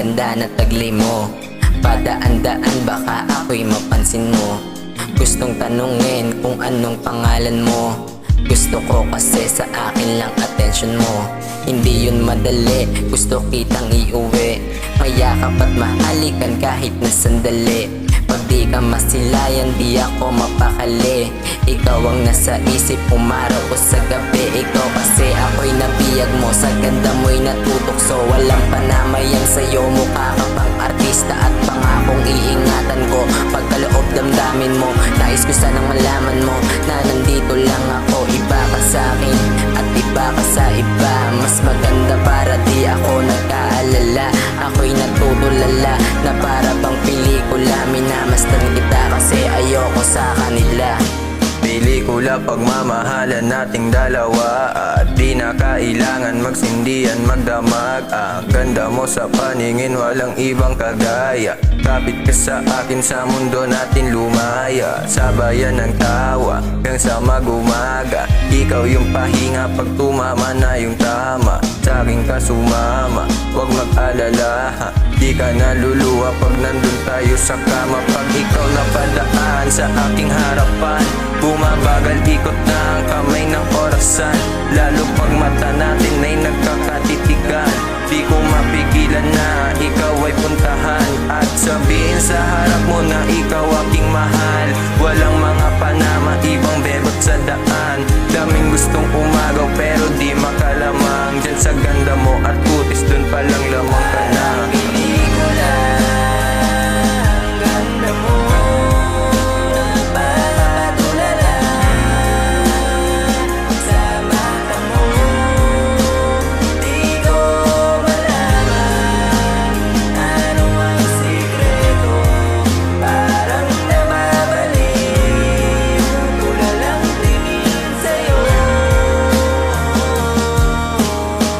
ganda na taglay mo. Padaan-daan baka ako'y mapansin mo. Gustong tanungin kung anong pangalan mo. Gusto ko kasi sa akin lang attention mo. Hindi yun madali, gusto kitang iuwi. Mayakap at mahalikan kahit na sandali. Pag di ka masilayan, di ako mapakali. Ikaw ang nasa isip, umaraw ko sa gabi. Ikaw kasi ako'y nabiyag mo, sa ganda mo'y natutokso. Walang panamayang sa'yo, mukha ka pang artista. At pangakong iingatan ko pagkaloob damdamin mo. Nais ko sanang malaman mo na nandito lang ako. Iba ka sa'kin at iba ka sa iba. Mas maganda para di ako nag-aalala. Ako'y natutulala na para bang pelikula. Minamasdan kita kasi ayoko sa kanila. Pelikula pagmamahalan nating dalawa. At di na kailangan magsindihan magdamag. Ang ganda mo sa paningin, walang ibang kagaya. Kapit ka sa akin, sa mundo natin lumaya. Sabayan ng tawa hanggang sa mag-umaga. Ikaw yung pahinga pag tumama na yung tama. Sa akin ka sumama, huwag mag-alala. Di ka naluluwa pag nandun tayo sa kama. Pag ikaw napadaan sa aking harapan, bumabagal ikot na ang kamay ng orasan. Lalo pag mata natin ay nagkakatitigan. Di ko mapigilan na ikaw ay puntahan. At sabihin sa harap mo na ikaw aking mahal. Walang mga panama, ibang bebot sa daan. Daming gustong umagaw pero di makalamang. Diyan sa ganda mo at kutis, dun palang lamang ka na. Pelikula, ang ganda mo. Napatulala sa mata mo. Di ko malaman ano ang sikreto. Parang nababaliw, tulalang tingin sa'yo.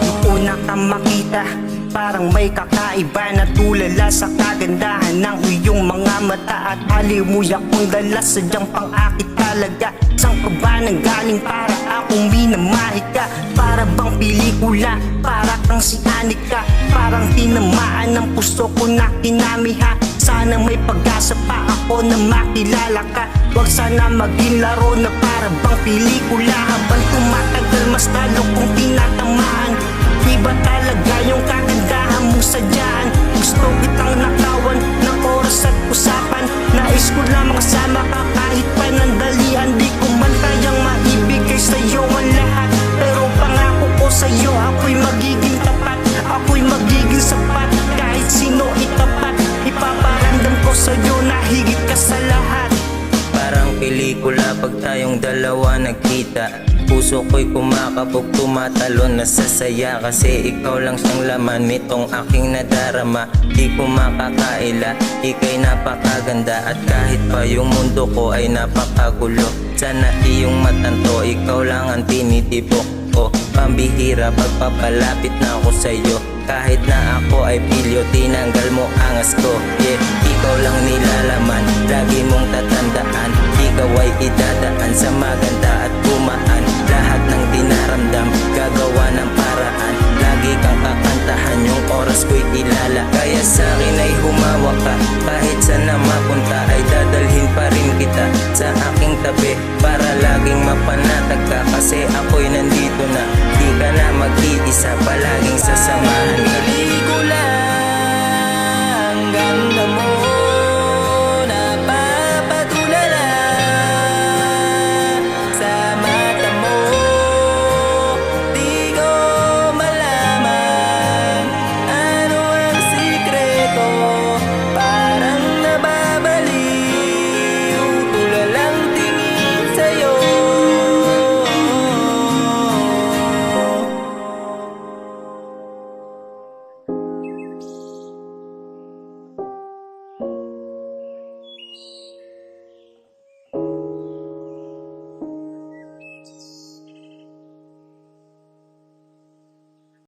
Nung una kang makita, parang may kakaiba na tulala sa kagandahan ng iyong mga mata. At haliw mo'y akong dala, sadyang pang-akit talaga. Saan ka ba nanggaling para akong minamahit ka? Para bang pelikula, para kang si Anika. Parang tinamaan ng puso ko na kinamiha. Sana may pag-asa pa ako na makilala ka. Huwag sana maging laro na para bang pelikula. Habang tumatagal mas lalo kong tinatamaan. Iba talaga yung kagandahan mong sadyaan. Gusto kitang nakawan ng oras at usapan. Nais ko lang makasama ka kahit panandalian. Di ko man kayang maibigay sa'yo ang lahat, pero pangako ko sa'yo ako'y magiging tapat. Ako'y magiging sapat kahit sino itapat. Ipaparamdam ko sa'yo na higit ka sa lahat. Parang pelikula pag tayong dalawa nagkita. Puso ko'y kumakabog, tumatalon, nasasaya. Kasi ikaw lang siyang laman nitong aking nadarama. Di ko makakaila, ika'y napakaganda. At kahit pa yung mundo ko ay napakagulo, sana iyong matanto, ikaw lang ang tinitipok ko. Pambihira pagpapalapit na ako sa'yo. Kahit na ako ay pilyo, tinanggal mo angas ko. Yeah, ikaw lang nilalaman, lagi mong tatandaan. Ikaw ay idadaan sa maganda at gumaan. Lahat ng dinaramdam, gagawa ng paraan. Lagi kang kakantahan, yung oras ko'y kilala. Kaya sa'kin ay humawak ka, kahit saan na mapunta ay dadalhin pa rin kita sa aking tabi. Para laging mapanatag ka, kasi ako'y nandito na. Di ka na mag-iisa, palaging sasamahan ka. Pelikula, ang ganda